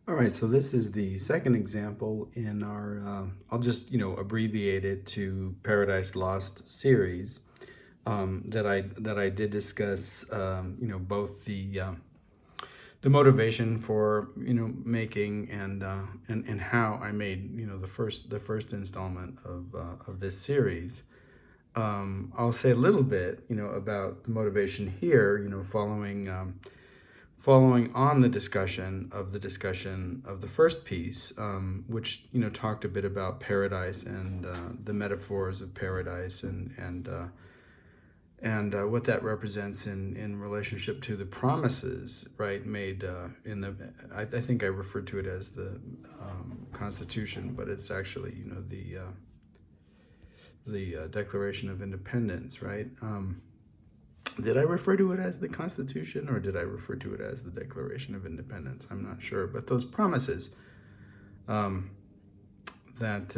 All right, so this is the second example in our, I'll just, abbreviate it to Paradise Lost series that I did discuss, both the motivation for, making and how I made, the first installment of this series. I'll say a little bit, about the motivation here, following on the discussion of the first piece, which talked a bit about paradise and the metaphors of paradise and what that represents in relationship to the promises, right, made in the. I think I referred to it as the Constitution, but it's actually the Declaration of Independence, right? Did I refer to it as the Constitution or did I refer to it as the Declaration of Independence? I'm not sure. But those promises that that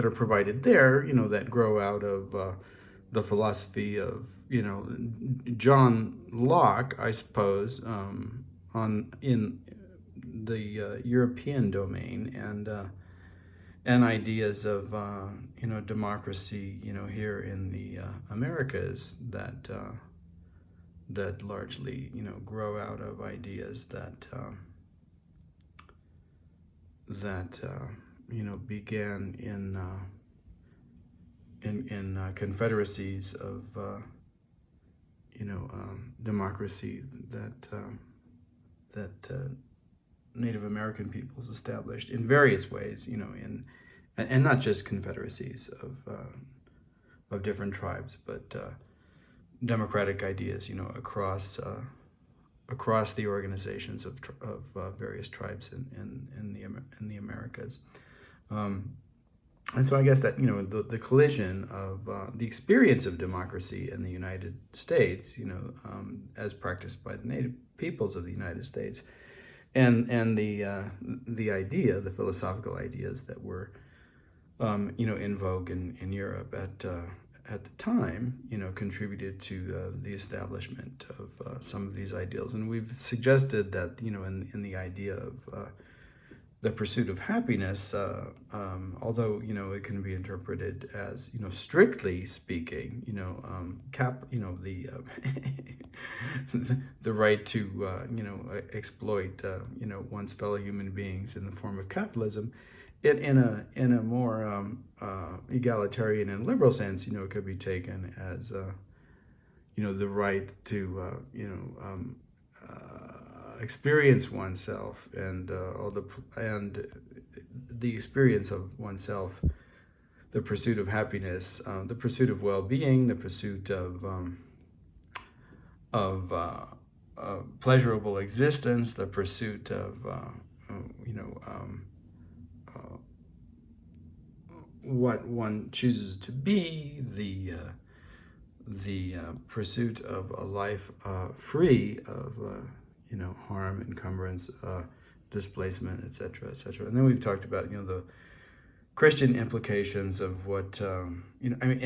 are provided there, that grow out of the philosophy of, John Locke, I suppose, in the European domain and ideas of democracy here in the Americas that largely grow out of ideas that began in confederacies of democracy that Native American peoples established in various ways, and not just confederacies of different tribes, but democratic ideas, across the organizations of various tribes in the Americas. And so I guess that the collision of the experience of democracy in the United States, as practiced by the native peoples of the United States, and the philosophical ideas that were in vogue in Europe at the time, contributed to the establishment of some of these ideals. And we've suggested that in the idea of the pursuit of happiness, although it can be interpreted as strictly speaking, the right to exploit one's fellow human beings in the form of capitalism. It in a more egalitarian and liberal sense, it could be taken as the right to experience oneself and the experience of oneself, the pursuit of happiness, the pursuit of well-being, the pursuit of pleasurable existence, the pursuit of what one chooses to be, the pursuit of a life free of harm, encumbrance, displacement, etc., etc. And then we've talked about the Christian implications of what when I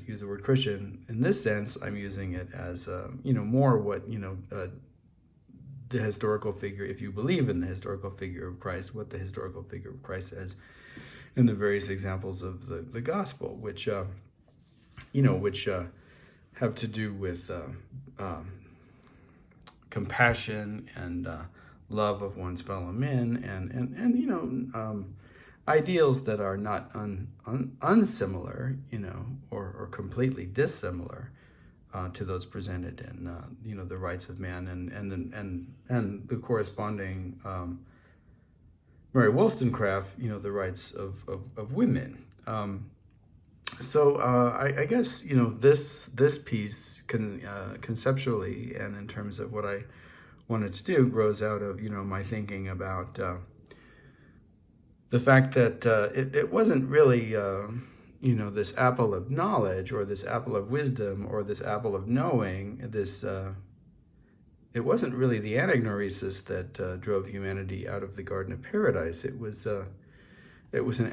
use the word Christian in this sense, I'm using it as more what the historical figure, if you believe in the historical figure of Christ, what the historical figure of Christ says in the various examples of the gospel, which have to do with compassion and love of one's fellow men, and ideals that are not unsimilar, or completely dissimilar to those presented in the rights of man and the corresponding Mary Wollstonecraft, the rights of women. So I guess this piece conceptually and in terms of what I wanted to do grows out of my thinking about the fact that it wasn't really this apple of knowledge or this apple of wisdom or this apple of knowing. It wasn't really the anagnoresis that drove humanity out of the Garden of Paradise. It was an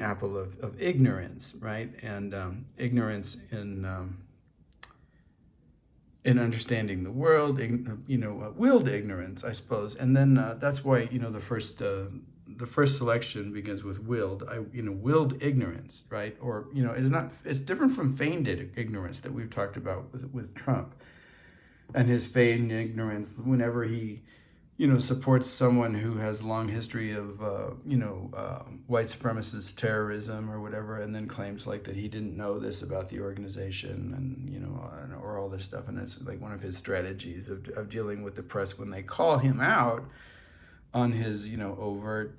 apple of ignorance, right? And ignorance in in understanding the world, willed ignorance, I suppose. And then that's why, the first selection begins with willed. Willed ignorance, right? Or, it's different from feigned ignorance that we've talked about with Trump and his feigned ignorance whenever he, supports someone who has a long history of, white supremacist terrorism or whatever, and then claims like that he didn't know this about the organization or all this stuff. And it's like one of his strategies of dealing with the press when they call him out on his, overt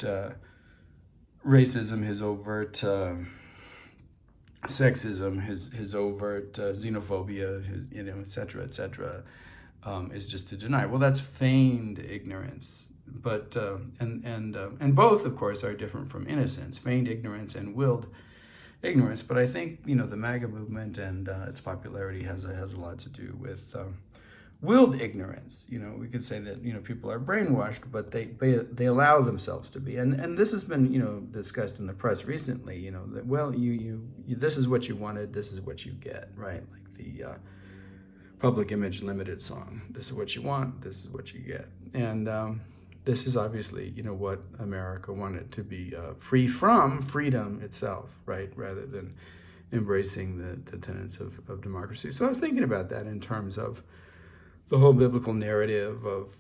racism, his overt sexism, his overt xenophobia, et cetera, et cetera. Is just to deny. Well, that's feigned ignorance, but and both, of course, are different from innocence, feigned ignorance and willed ignorance. But I think the MAGA movement and its popularity has a lot to do with willed ignorance. We could say that people are brainwashed, but they allow themselves to be. And this has been discussed in the press recently. That you this is what you wanted, this is what you get, right? Like the Public Image Limited song. This is what you want, this is what you get. And this is obviously, what America wanted to be, free from freedom itself, right? Rather than embracing the tenets of democracy. So I was thinking about that in terms of the whole biblical narrative of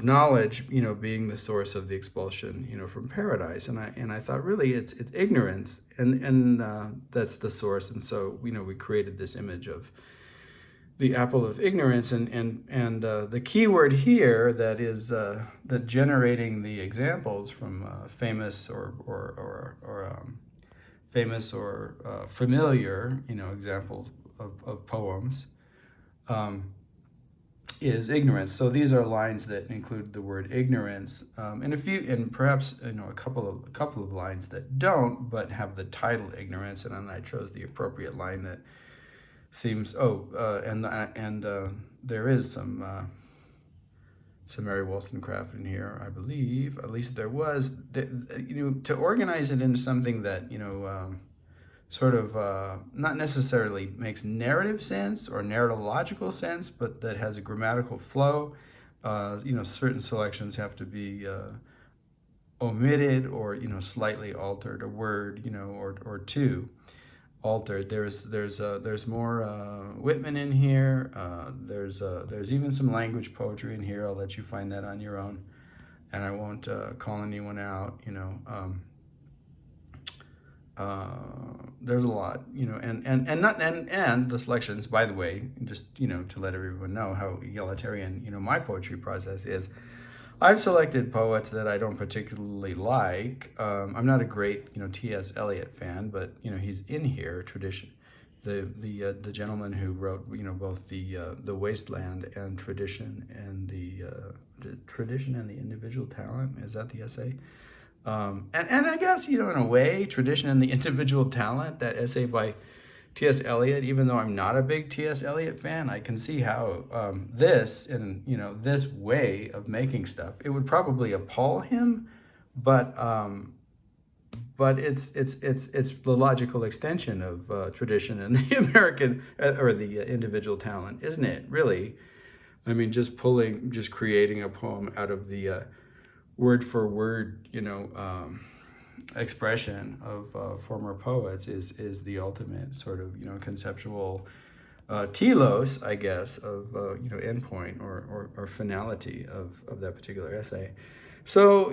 knowledge, being the source of the expulsion, from paradise. And I thought really it's ignorance, and that's the source. And so, we created this image of the apple of ignorance, and the key word here that is that generating the examples from famous or familiar, examples of poems. Is ignorance. So these are lines that include the word ignorance, and perhaps a couple of lines that don't, but have the title ignorance. And then I chose the appropriate line that seems there is some Mary Wollstonecraft in here, I believe. At least there was. To organize it into something that sort of not necessarily makes narrative sense or narratological sense, but that has a grammatical flow. Certain selections have to be omitted or slightly altered, a word or two altered. There's more Whitman in here. There's even some language poetry in here. I'll let you find that on your own, and I won't call anyone out. There's a lot, and the selections, by the way, just, to let everyone know how egalitarian, my poetry process is. I've selected poets that I don't particularly like. I'm not a great, T.S. Eliot fan, but, he's in here, tradition. The gentleman who wrote, both the Wasteland and Tradition and the Tradition and the Individual Talent. Is that the essay? And I guess, in a way, Tradition and the Individual Talent, that essay by T.S. Eliot, even though I'm not a big T.S. Eliot fan, I can see how this way of making stuff, it would probably appall him, but it's the logical extension of Tradition and the American or the Individual Talent, isn't it? Really, I mean, just creating a poem out of the word for word, expression of former poets is the ultimate sort of, conceptual telos, I guess, of, endpoint or finality of that particular essay. So,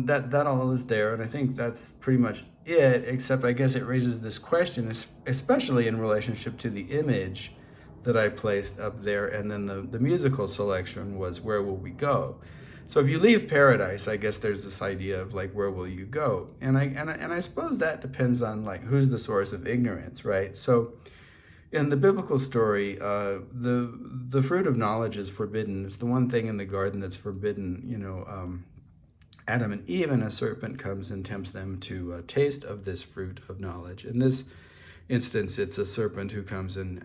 that all is there, and I think that's pretty much it, except I guess it raises this question, especially in relationship to the image that I placed up there, and then the musical selection was Where Will We Go? So if you leave paradise, I guess there's this idea of like, where will you go? And I suppose that depends on like who's the source of ignorance, right? So in the biblical story, the fruit of knowledge is forbidden. It's the one thing in the garden that's forbidden. Adam and Eve, and a serpent comes and tempts them to taste of this fruit of knowledge. In this instance, it's a serpent who comes and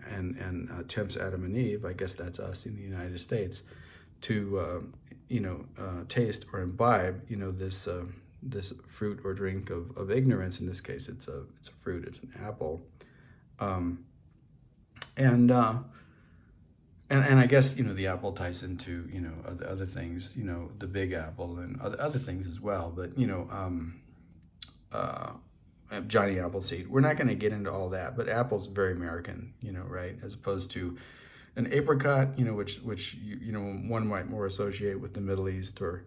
tempts Adam and Eve. I guess that's us in the United States to taste or imbibe this fruit or drink of ignorance. In this case, it's a fruit, it's an apple, And I guess, the apple ties into, other things, the big apple and other things as well. But, Johnny Appleseed. We're not going to get into all that, but apple's very American, right? As opposed to an apricot, which one might more associate with the Middle East or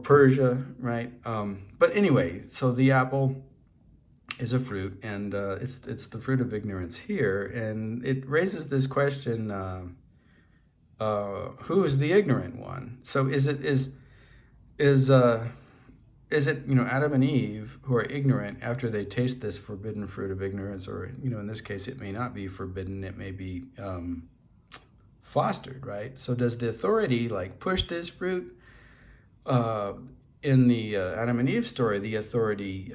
Persia, right? But anyway, so the apple is a fruit, and it's the fruit of ignorance here, and it raises this question: who is the ignorant one? So is it Adam and Eve who are ignorant after they taste this forbidden fruit of ignorance, or in this case it may not be forbidden, it may be fostered, right? So does the authority push this fruit? In the Adam and Eve story, the authority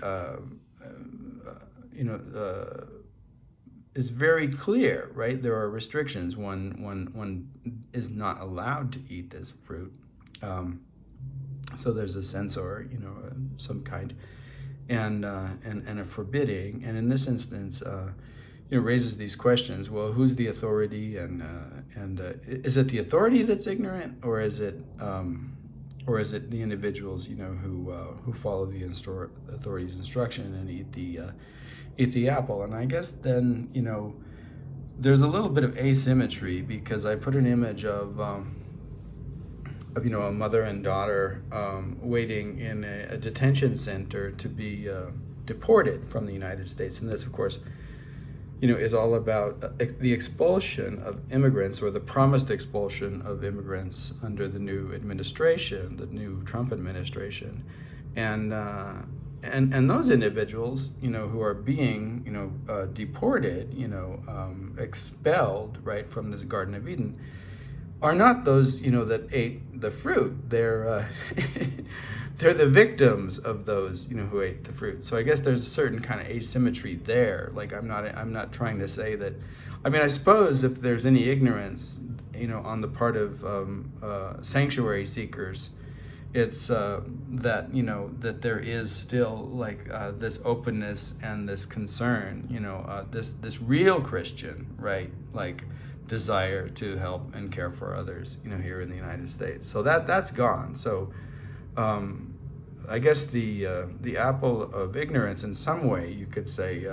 is very clear, right? There are restrictions. One is not allowed to eat this fruit. So there's a censor, some kind, and a forbidding. And in this instance, raises these questions. Well, who's the authority, and is it the authority that's ignorant, or is it the individuals, who follow the authority's instruction and eat the apple? And I guess then, there's a little bit of asymmetry, because I put an image of a mother and daughter waiting in a detention center to be deported from the United States. And this, of course, is all about the expulsion of immigrants, or the promised expulsion of immigrants under the new administration, the new Trump administration. And those individuals, who are being, deported, expelled, right, from this Garden of Eden, are not those, that ate the fruit. They're they're the victims of those, who ate the fruit. So I guess there's a certain kind of asymmetry there. I'm not trying to say that. I suppose if there's any ignorance, on the part of sanctuary seekers, it's that that there is still this openness and this concern, this real Christian, right, desire to help and care for others, here in the United States. So that's gone. So I guess the apple of ignorance, in some way, you could say,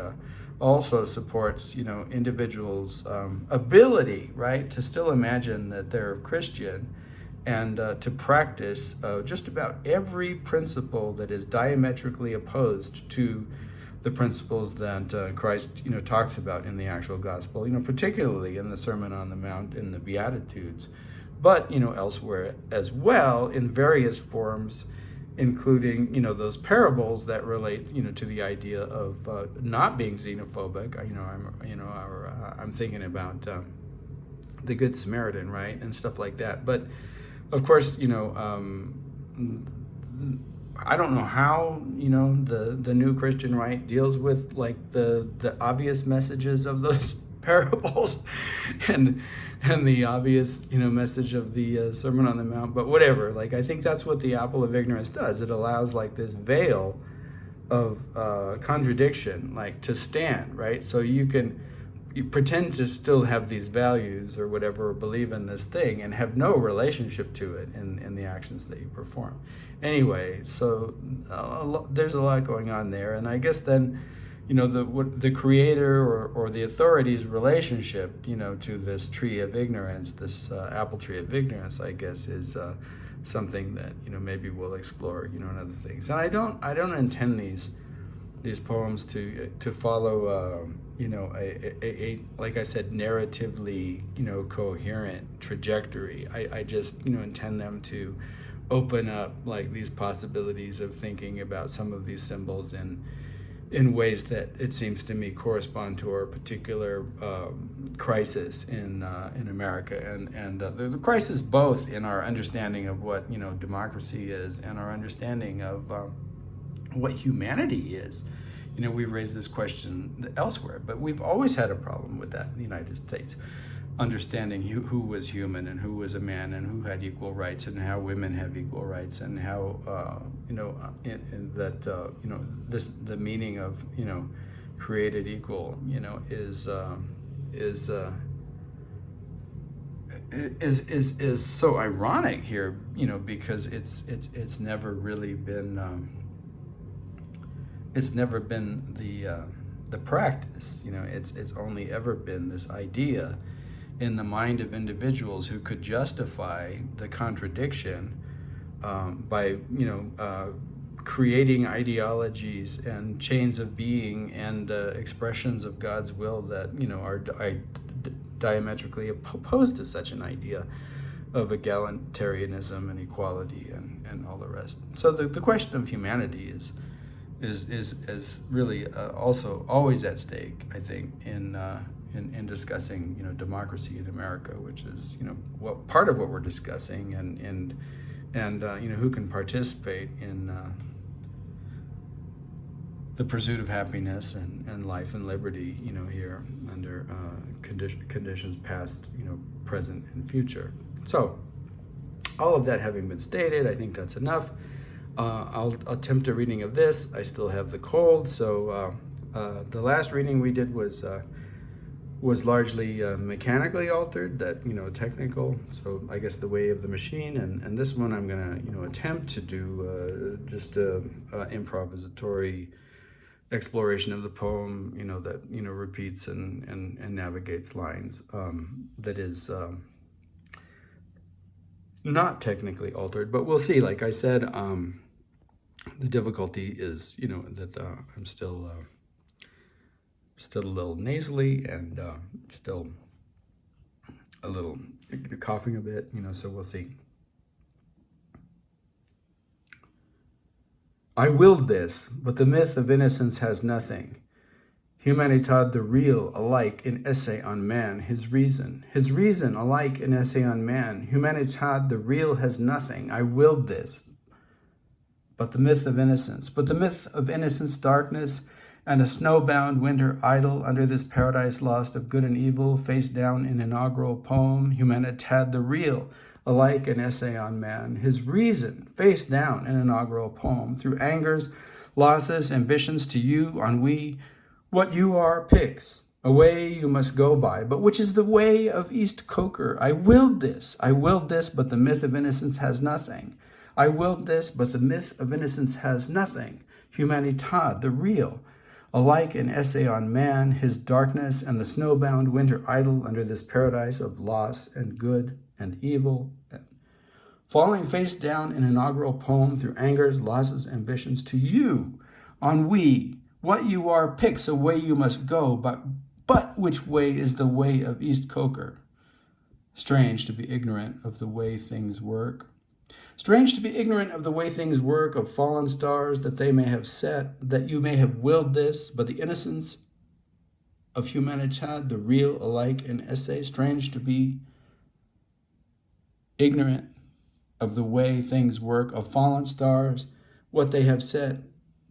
also supports, individuals' ability, right, to still imagine that they're Christian, and to practice just about every principle that is diametrically opposed to the principles that Christ, talks about in the actual gospel, particularly in the Sermon on the Mount, in the Beatitudes, but, elsewhere as well, in various forms, including, those parables that relate, to the idea of not being xenophobic. I'm thinking about the Good Samaritan, right, and stuff like that. But of course, I don't know how, the new Christian right deals with the obvious messages of those parables and the obvious, message of the Sermon on the Mount, but whatever. I think that's what the apple of ignorance does. It allows this veil of contradiction, to stand, right? So you pretend to still have these values or whatever, or believe in this thing, and have no relationship to it in the actions that you perform. Anyway, so there's a lot going on there, and I guess then, the creator or the authority's relationship, to this tree of ignorance, this apple tree of ignorance, I guess, is something that maybe we'll explore, in other things. And I don't intend these poems to follow a like I said, narratively coherent trajectory. I just intend them to open up these possibilities of thinking about some of these symbols in ways that it seems to me correspond to our particular crisis in America, and the crisis both in our understanding of what democracy is, and our understanding of what humanity is. We've raised this question elsewhere, but we've always had a problem with that in the United States. Understanding who was human and who was a man, and who had equal rights, and how women have equal rights, and how the meaning of created equal is is so ironic here, because it's never really been the practice. It's only ever been this idea in the mind of individuals who could justify the contradiction by creating ideologies and chains of being and expressions of God's will that are diametrically opposed to such an idea of egalitarianism and equality and all the rest. So the question of humanity is really also always at stake, I think, in discussing democracy in America, which is part of what we're discussing, and who can participate in the pursuit of happiness and life and liberty here under conditions past, present, and future. So all of that having been stated, I think that's enough. I'll attempt a reading of this. I still have the cold, so the last reading we did was largely mechanically altered, that technical. So I guess the way of the machine, and this one I'm gonna attempt to do just a improvisatory exploration of the poem, that repeats and navigates lines. That is not technically altered, but we'll see. Like I said, the difficulty is that I'm still a little nasally and still a little coughing a bit, so we'll see. I willed this, but the myth of innocence has nothing. Humanitad the real, alike in essay on man, his reason alike in essay on man. Humanitad the real has nothing. I willed this, but the myth of innocence. But the myth of innocence, darkness, and a snowbound winter idle under this paradise lost of good and evil, face down in inaugural poem. Humanitad the real, alike an essay on man. His reason, face down in inaugural poem. Through angers, losses, ambitions to you, ennui, what you are picks, a way you must go by, but which is the way of East Coker. I willed this, but the myth of innocence has nothing. I willed this, but the myth of innocence has nothing. Humanitad, the real, alike an essay on man, his darkness, and the snowbound winter idle under this paradise of loss and good and evil. Falling face down in inaugural poem through angers, losses, ambitions to you, ennui, what you are picks a way you must go, but which way is the way of East Coker? Strange to be ignorant of the way things work. Strange to be ignorant of the way things work, of fallen stars that they may have set, that you may have willed this, but the innocence of humanitad, the real alike in essay. Strange to be ignorant of the way things work, of fallen stars, what they have set,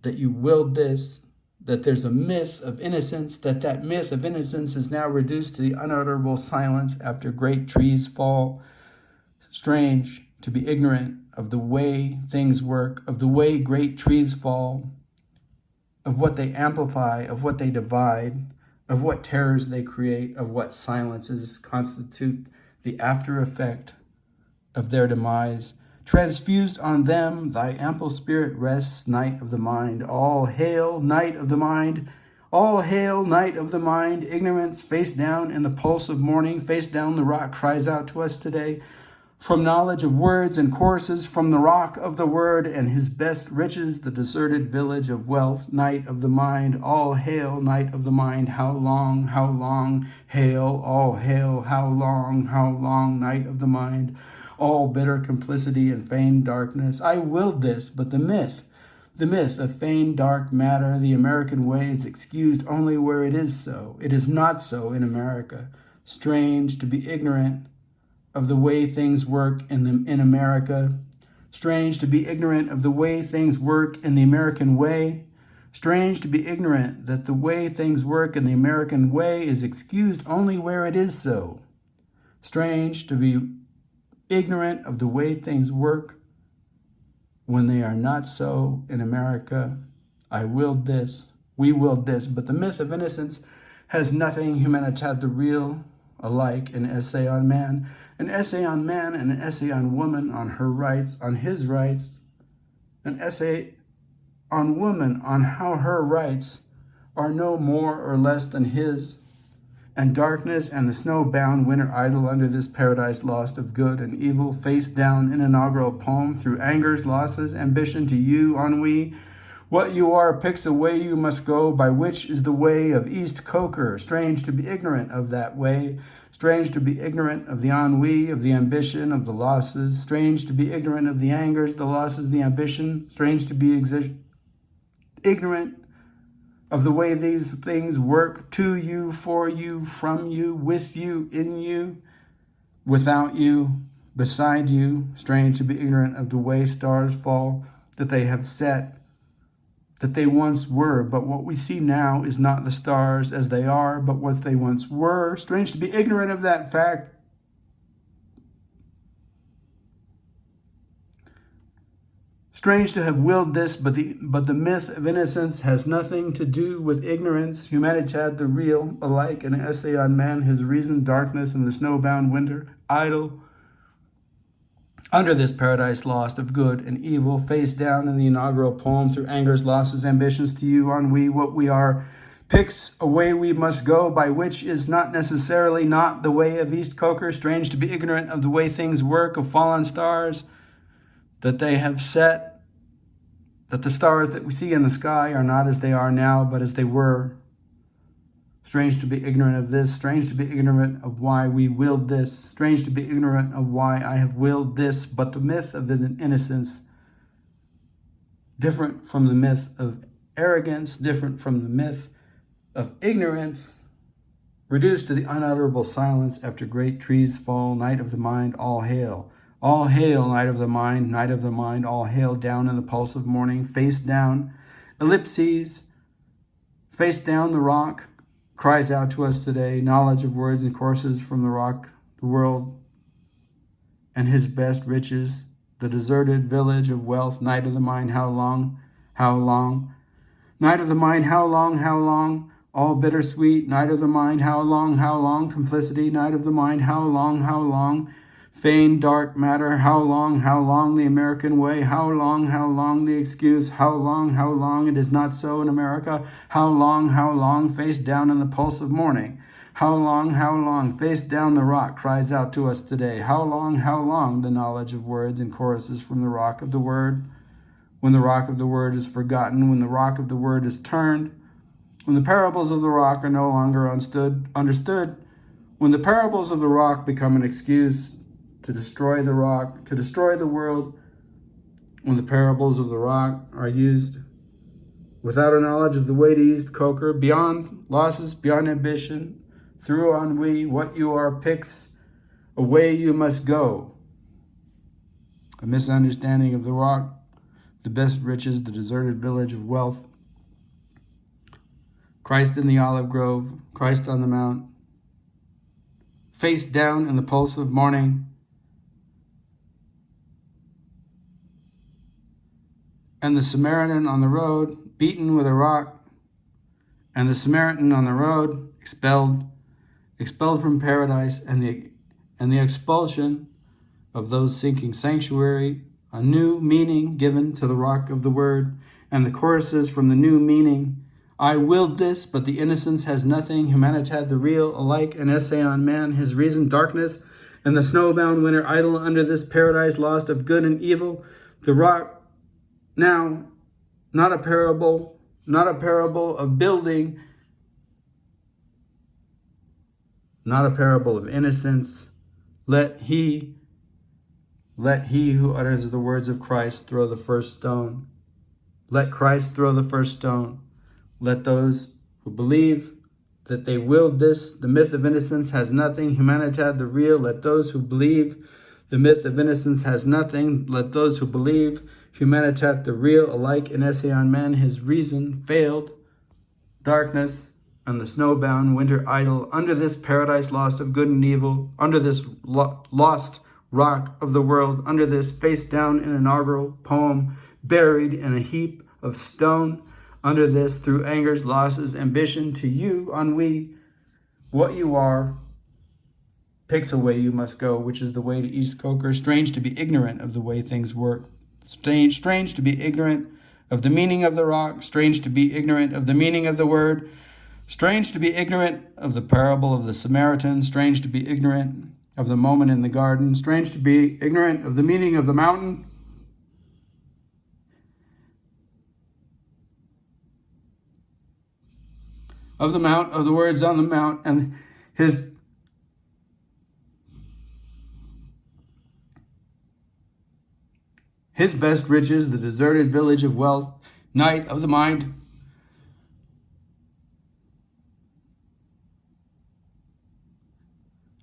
that you willed this, that there's a myth of innocence, that myth of innocence is now reduced to the unutterable silence after great trees fall. Strange to be ignorant of the way things work, of the way great trees fall, of what they amplify, of what they divide, of what terrors they create, of what silences constitute the after effect of their demise. Transfused on them, thy ample spirit rests, night of the mind. All hail, night of the mind. All hail, night of the mind. Ignorance, face down in the pulse of morning, face down the rock cries out to us today. From knowledge of words and courses, from the rock of the word and his best riches, the deserted village of wealth, night of the mind. All hail, night of the mind. How long, hail, all hail, how long, night of the mind. All bitter complicity and feigned darkness. I willed this, but the myth of feigned dark matter, the American way, is excused only where it is so. It is not so in America. Strange to be ignorant of the way things work in America. Strange to be ignorant of the way things work in the American way. Strange to be ignorant that the way things work in the American way is excused only where it is so. Strange to be ignorant of the way things work when they are not so in America. I willed this, we willed this, but the myth of innocence has nothing, humanitad the real, alike, an essay on man, an essay on man, and an essay on woman, on her rights, on his rights, an essay on woman, on how her rights are no more or less than his, and darkness and the snow-bound winter idle under this paradise lost of good and evil, face down in inaugural poem, through angers, losses, ambition to you, ennui. What you are picks a way you must go, by which is the way of East Coker. Strange to be ignorant of that way, strange to be ignorant of the ennui, of the ambition, of the losses, strange to be ignorant of the angers, the losses, the ambition, strange to be ignorant of the way these things work, to you, for you, from you, with you, in you, without you, beside you. Strange to be ignorant of the way stars fall, that they have set, that they once were, but what we see now is not the stars as they are, but what they once were. Strange to be ignorant of that fact. Strange to have willed this, but the myth of innocence has nothing to do with ignorance. Humanitad the real, alike, an essay on man, his reason, darkness, and the snowbound winter, idle. Under this paradise lost of good and evil, face down in the inaugural poem, through angers, losses, ambitions to you, ennui, what we are, picks a way we must go, by which is not necessarily not the way of East Coker. Strange to be ignorant of the way things work, of fallen stars, that they have set, that the stars that we see in the sky are not as they are now, but as they were. Strange to be ignorant of this, strange to be ignorant of why we willed this, strange to be ignorant of why I have willed this, but the myth of innocence, different from the myth of arrogance, different from the myth of ignorance, reduced to the unutterable silence after great trees fall, night of the mind, all hail. All hail, night of the mind, all hail, down in the pulse of morning, face down, ellipses, face down the rock, cries out to us today, knowledge of words and courses from the rock, the world, and his best riches, the deserted village of wealth, night of the mind, how long, how long? Night of the mind, how long, all bittersweet, night of the mind, how long, complicity, night of the mind, how long, feigned dark matter, how long, the American way, how long, the excuse, how long, it is not so in America, how long, face down in the pulse of morning, how long, face down the rock, cries out to us today, how long, the knowledge of words and choruses from the rock of the word, when the rock of the word is forgotten, when the rock of the word is turned, when the parables of the rock are no longer understood, when the parables of the rock become an excuse to destroy the rock, to destroy the world, when the parables of the rock are used without a knowledge of the way to East Coker, beyond losses, beyond ambition, through ennui, what you are picks a way you must go. A misunderstanding of the rock, the best riches, the deserted village of wealth, Christ in the olive grove, Christ on the mount, face down in the pulse of morning, and the Samaritan on the road, beaten with a rock, and the Samaritan on the road, expelled from paradise, and the expulsion of those seeking sanctuary, a new meaning given to the rock of the word, and the choruses from the new meaning. I willed this, but the innocence has nothing, humanitad the real, alike, an essay on man, his reason, darkness, and the snowbound winter idle under this paradise lost of good and evil, the rock. Now, not a parable of building, not a parable of innocence. Let he who utters the words of Christ throw the first stone. Let Christ throw the first stone. Let those who believe that they willed this, the myth of innocence has nothing, humanitad the real. Let those who believe the myth of innocence has nothing. Let those who believe humanitad the real, alike, an essay on man, his reason, failed, darkness, and the snowbound winter idle, under this paradise lost of good and evil, under this lost rock of the world, under this face down in inaugural poem, buried in a heap of stone, under this through angers, losses, ambition to you, ennui, what you are picks a way you must go, which is the way to East Coker. Strange to be ignorant of the way things work. Strange to be ignorant of the meaning of the rock. Strange to be ignorant of the meaning of the word. Strange to be ignorant of the parable of the Samaritan. Strange to be ignorant of the moment in the garden. Strange to be ignorant of the meaning of the mountain. Of the mount, of the words on the mount, and his best riches, the deserted village of wealth, night of the mind.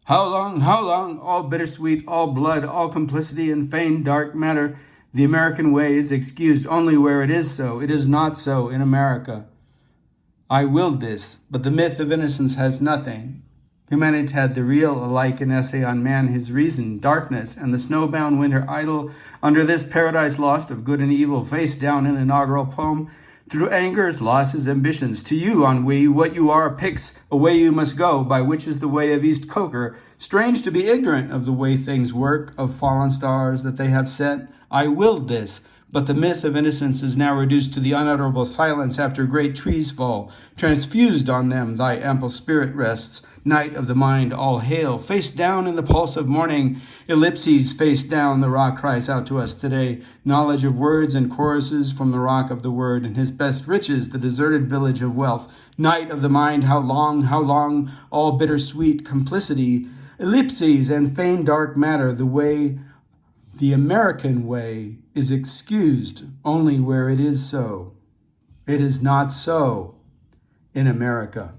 How long, all bittersweet, all blood, all complicity and feigned dark matter. The American way is excused only where it is so. It is not so in America. I willed this, but the myth of innocence has nothing. Humanitad, the real, alike an essay on man, his reason, darkness, and the snowbound winter idle, under this paradise lost of good and evil, face down in inaugural poem, through angers, losses, ambitions. To you, ennui, what you are picks a way you must go, by which is the way of East Coker. Strange to be ignorant of the way things work, of fallen stars that they have set. I willed this, but the myth of innocence is now reduced to the unutterable silence after great trees fall. Transfused on them thy ample spirit rests. Night of the mind, all hail. Face down in the pulse of morning. Ellipses, face down, the rock cries out to us today. Knowledge of words and choruses from the rock of the word, and his best riches, the deserted village of wealth. Night of the mind, how long, all bittersweet complicity. Ellipses and feigned dark matter, the way, the American way, is excused only where it is so. It is not so in America.